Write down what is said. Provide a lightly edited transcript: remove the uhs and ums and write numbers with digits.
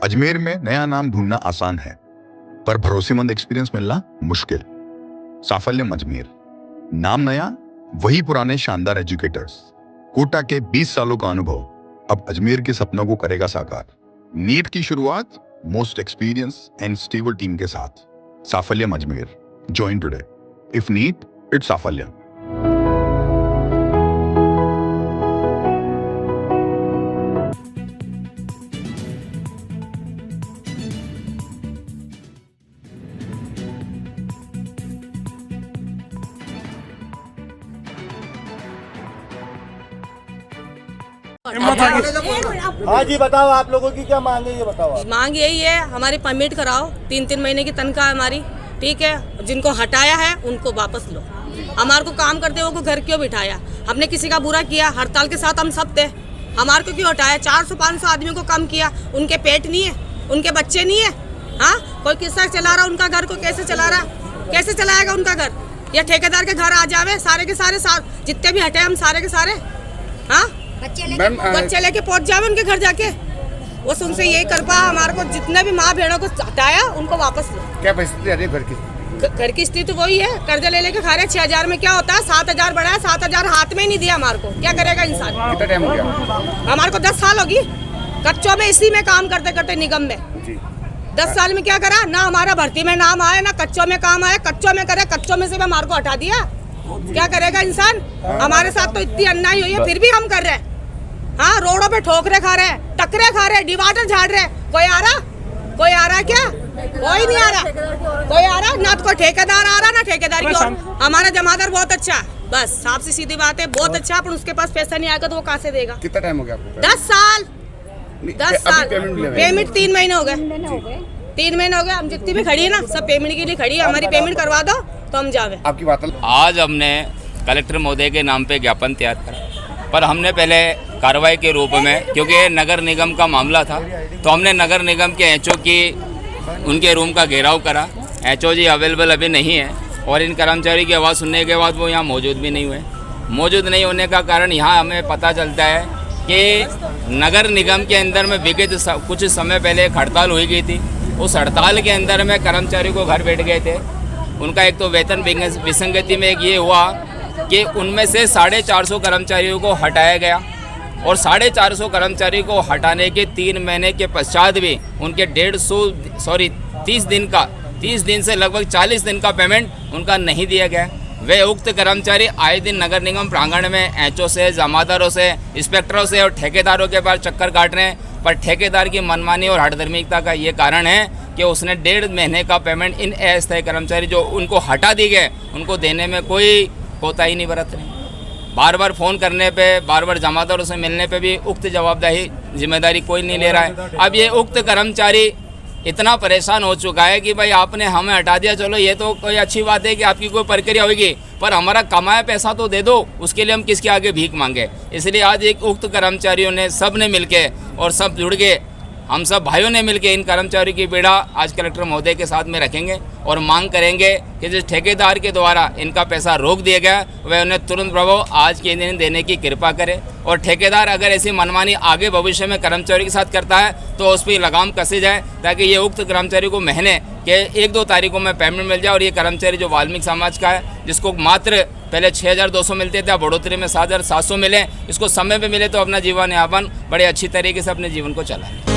अजमेर में नया नाम ढूंढना आसान है, पर भरोसेमंद एक्सपीरियंस मिलना मुश्किल। साफल्यम अजमेर, नाम नया, वही पुराने शानदार एजुकेटर्स। कोटा के 20 सालों का अनुभव अब अजमेर के सपनों को करेगा साकार। नीट की शुरुआत most experience and stable team के साथ। Safalyam Ajmer, join today. If NEET, it's Safalyam. हाँ जी, बताओ आप लोगों की क्या मांग है, ये बताओ आप। मांग यही है, हमारी परमिट कराओ। 3-3 महीने की तनख्वाह हमारी, ठीक है। जिनको हटाया है उनको वापस लो। हमारे को काम करते हुए को घर क्यों बिठाया? हमने किसी का बुरा किया? हड़ताल के साथ हम सब थे, हमारे को क्यों हटाया? 400-500 आदमियों को कम किया। उनके पेट नहीं है, उनके बच्चे नहीं है। हाँ, कोई किस्सा चला रहा उनका घर को कैसे चला रहा? कैसे चलाएगा उनका घर? या ठेकेदार के घर आ जावे सारे के सारे, जितने भी हटे हम सारे के सारे, हाँ बच्चे लेके पहुंच जावे उनके घर जाके। वो उनसे यही कर पा, हमारे को जितने भी माँ बहनों को हटाया उनको वापस लो। क्या परिस्थिति है घर की? घर की स्थिति वही है, कर्जा ले लेके खा रहे। 6,000 में क्या होता है? 7,000 बढ़ा है, 7,000 हाथ में ही नहीं दिया हमारे को। क्या करेगा इंसान? कितना टाइम हो गया? हमारे को 10 साल होगी कच्चों में, इसी में काम करते करते निगम में। 10 साल में क्या करा? ना हमारा भर्ती में नाम आया, ना कच्चों में काम आया। कच्चों में करे, कच्चों में से भी हमारे को हटा दिया। क्या करेगा इंसान? हमारे साथ तो इतनी अन्याय हुई है, फिर भी हम कर रहे हैं। हाँ, रोडों पे ठोकरे खा रहे हैं, टकरे खा रहे हैं, डिवाइडर झाड़ रहे हैं। कोई आ रहा? कोई आ रहा क्या? कोई नहीं आ रहा। कोई आ रहा ना? तो कोई ठेकेदार आ रहा ना ठेकेदार की ओर। हमारा जमादार बहुत अच्छा, बस साफ सी सीधी बात है, बहुत अच्छा। पर उसके पास पैसा नहीं आएगा तो वो कहाँ से देगा? कितना टाइम हो गया आपको? 10 साल। 10 साल पेमेंट 3 महीने हो गए। 3 महीने हो गए। हम जितनी भी खड़ी है ना, सब पेमेंट के लिए खड़ी है। हमारी पेमेंट करवा दो तो हम जावे। आपकी बात। आज हमने कलेक्टर महोदय के नाम पे ज्ञापन तैयार करा, पर हमने पहले कार्रवाई के रूप में, क्योंकि नगर निगम का मामला था, तो हमने नगर निगम के एचओ की उनके रूम का घेराव करा। एचओ जी अवेलेबल अभी नहीं है, और इन कर्मचारी की आवाज़ सुनने के बाद वो यहाँ मौजूद भी नहीं हुए। मौजूद नहीं होने का कारण यहाँ हमें पता चलता है कि नगर निगम के अंदर में विगत कुछ समय पहले एक हड़ताल हुई गई थी। उस हड़ताल के अंदर में कर्मचारी को घर बैठ गए थे। उनका एक तो वेतन विसंगति में एक ये हुआ कि उनमें से 450 कर्मचारियों को हटाया गया, और 450 कर्मचारी को हटाने के 3 महीने के पश्चात भी उनके 30 दिन से लगभग 40 दिन का पेमेंट उनका नहीं दिया गया। वे उक्त कर्मचारी आए दिन नगर निगम प्रांगण में एचओ से, जमादारों से, इंस्पेक्टरों से और ठेकेदारों के पास चक्कर काट रहे हैं। पर ठेकेदार की मनमानी और हठधर्मिता का ये कारण है कि उसने 1.5 महीने का पेमेंट इन अस्थायी कर्मचारी जो उनको हटा दी गए उनको देने में कोई कोताही नहीं बरत रही। बार बार फ़ोन करने पे, बार बार जमादारों से मिलने पे भी उक्त जवाबदेही जिम्मेदारी कोई नहीं ले रहा है। अब ये उक्त कर्मचारी इतना परेशान हो चुका है कि भाई आपने हमें हटा दिया, चलो ये तो कोई अच्छी बात है कि आपकी कोई प्रक्रिया होगी, पर हमारा कमाया पैसा तो दे दो, उसके लिए हम किसके आगे भीख मांगे। इसलिए आज एक उक्त कर्मचारियों ने, सब ने मिलके और सब जुड़ के, हम सब भाइयों ने मिलकर इन कर्मचारियों की पीड़ा आज कलेक्टर महोदय के साथ में रखेंगे और मांग करेंगे कि जिस ठेकेदार के द्वारा इनका पैसा रोक दिया गया वह उन्हें तुरंत प्रभाव आज के दिन देने की कृपा करे। और ठेकेदार अगर ऐसी मनमानी आगे भविष्य में कर्मचारी के साथ करता है तो उस पर लगाम कसी जाए, ताकि ये उक्त कर्मचारी को महीने के 1-2 तारीखों में पेमेंट मिल जाए। और ये कर्मचारी जो वाल्मीकि समाज का है, जिसको मात्र पहले 6,200 मिलते थे, बढ़ोतरी में 7,700 मिले, इसको समय पे मिले तो अपना जीवन यापन बड़े अच्छी तरीके से अपने जीवन को चलाए।